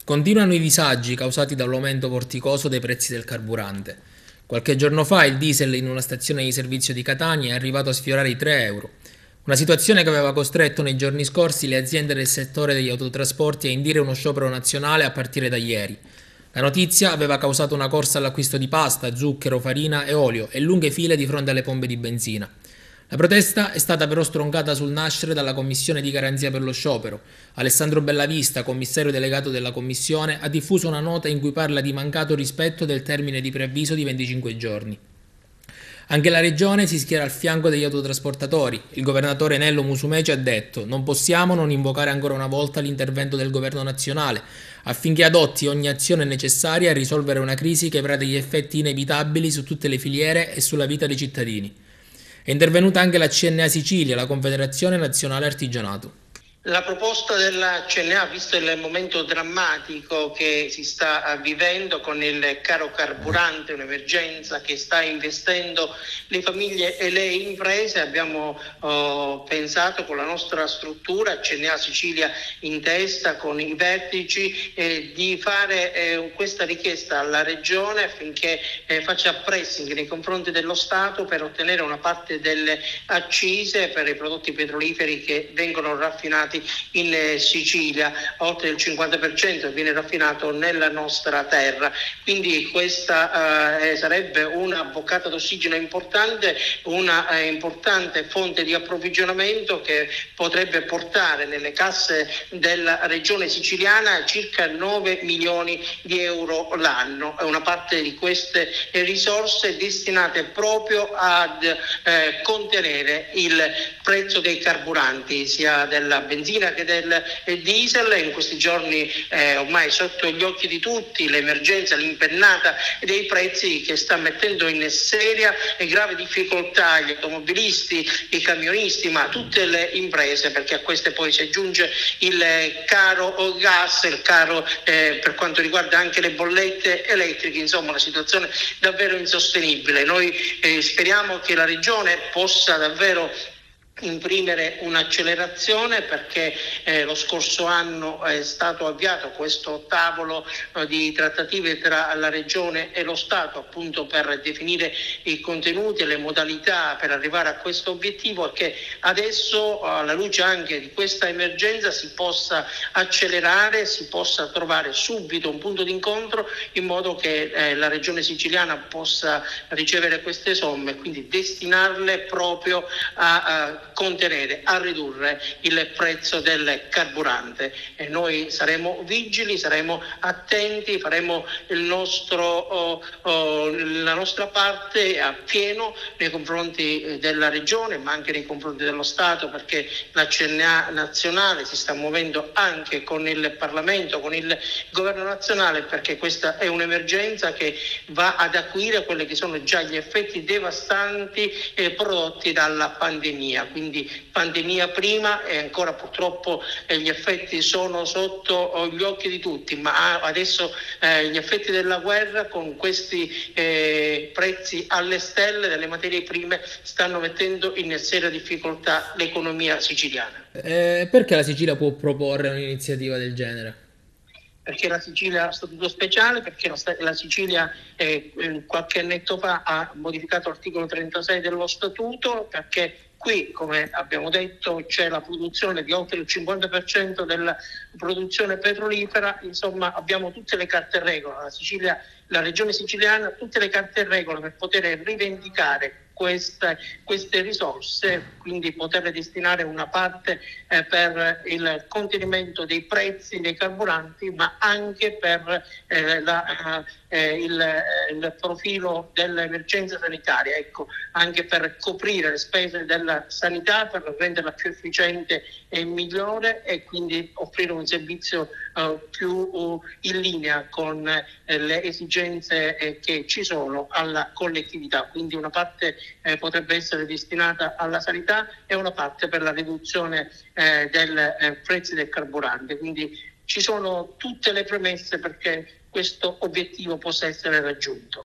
Continuano i disagi causati dall'aumento vorticoso dei prezzi del carburante. Qualche giorno fa il diesel in una stazione di servizio di Catania è arrivato a sfiorare i 3 euro. Una situazione che aveva costretto nei giorni scorsi le aziende del settore degli autotrasporti a indire uno sciopero nazionale a partire da ieri. La notizia aveva causato una corsa all'acquisto di pasta, zucchero, farina e olio e lunghe file di fronte alle pompe di benzina. La protesta è stata però stroncata sul nascere dalla Commissione di garanzia per lo sciopero. Alessandro Bellavista, commissario delegato della Commissione, ha diffuso una nota in cui parla di mancato rispetto del termine di preavviso di 25 giorni. Anche la Regione si schiera al fianco degli autotrasportatori. Il governatore Nello Musumeci ha detto: non possiamo non invocare ancora una volta l'intervento del governo nazionale affinché adotti ogni azione necessaria a risolvere una crisi che avrà degli effetti inevitabili su tutte le filiere e sulla vita dei cittadini. È intervenuta anche la CNA Sicilia, la Confederazione Nazionale Artigianato. La proposta della CNA, visto il momento drammatico che si sta vivendo con il caro carburante, un'emergenza che sta investendo le famiglie e le imprese, abbiamo pensato con la nostra struttura, CNA Sicilia in testa, con i vertici, di fare questa richiesta alla Regione affinché faccia pressing nei confronti dello Stato per ottenere una parte delle accise per i prodotti petroliferi che vengono raffinati in Sicilia. Oltre il 50% viene raffinato nella nostra terra, quindi questa sarebbe una boccata d'ossigeno importante, una importante fonte di approvvigionamento che potrebbe portare nelle casse della regione siciliana circa 9 milioni di euro l'anno. Una parte di queste risorse destinate proprio ad contenere il prezzo dei carburanti, sia della benzina che del diesel. In questi giorni ormai sotto gli occhi di tutti l'emergenza, l'impennata dei prezzi che sta mettendo in seria e grave difficoltà gli automobilisti, i camionisti, ma tutte le imprese, perché a queste poi si aggiunge il caro gas, il caro per quanto riguarda anche le bollette elettriche. Insomma, una situazione davvero insostenibile. Noi speriamo che la Regione possa davvero imprimere un'accelerazione, perché lo scorso anno è stato avviato questo tavolo di trattative tra la Regione e lo Stato, appunto per definire i contenuti e le modalità per arrivare a questo obiettivo, e che adesso, alla luce anche di questa emergenza, si possa accelerare, si possa trovare subito un punto d'incontro in modo che la Regione siciliana possa ricevere queste somme, quindi destinarle proprio a contenere, a ridurre il prezzo del carburante. E noi saremo vigili, saremo attenti, faremo la nostra parte a pieno nei confronti della Regione, ma anche nei confronti dello Stato, perché la CNA nazionale si sta muovendo anche con il Parlamento, con il governo nazionale, perché questa è un'emergenza che va ad acuire quelli che sono già gli effetti devastanti prodotti dalla pandemia. Quindi pandemia prima, e ancora purtroppo gli effetti sono sotto gli occhi di tutti, ma adesso gli effetti della guerra con questi prezzi alle stelle delle materie prime stanno mettendo in seria difficoltà l'economia siciliana. Perché la Sicilia può proporre un'iniziativa del genere? Perché la Sicilia ha statuto speciale, perché la Sicilia qualche annetto fa ha modificato l'articolo 36 dello statuto, perché qui, come abbiamo detto, c'è la produzione di oltre il 50% della produzione petrolifera. Insomma, abbiamo tutte le carte in regola. La regione siciliana ha tutte le carte in regola per poter rivendicare queste risorse, quindi poter destinare una parte per il contenimento dei prezzi dei carburanti, ma anche per il profilo dell'emergenza sanitaria, ecco, anche per coprire le spese della sanità, per renderla più efficiente e migliore, e quindi offrire un servizio più in linea con le esigenze che ci sono alla collettività. Quindi una parte potrebbe essere destinata alla sanità e una parte per la riduzione dei prezzi del carburante. Quindi ci sono tutte le premesse perché questo obiettivo possa essere raggiunto.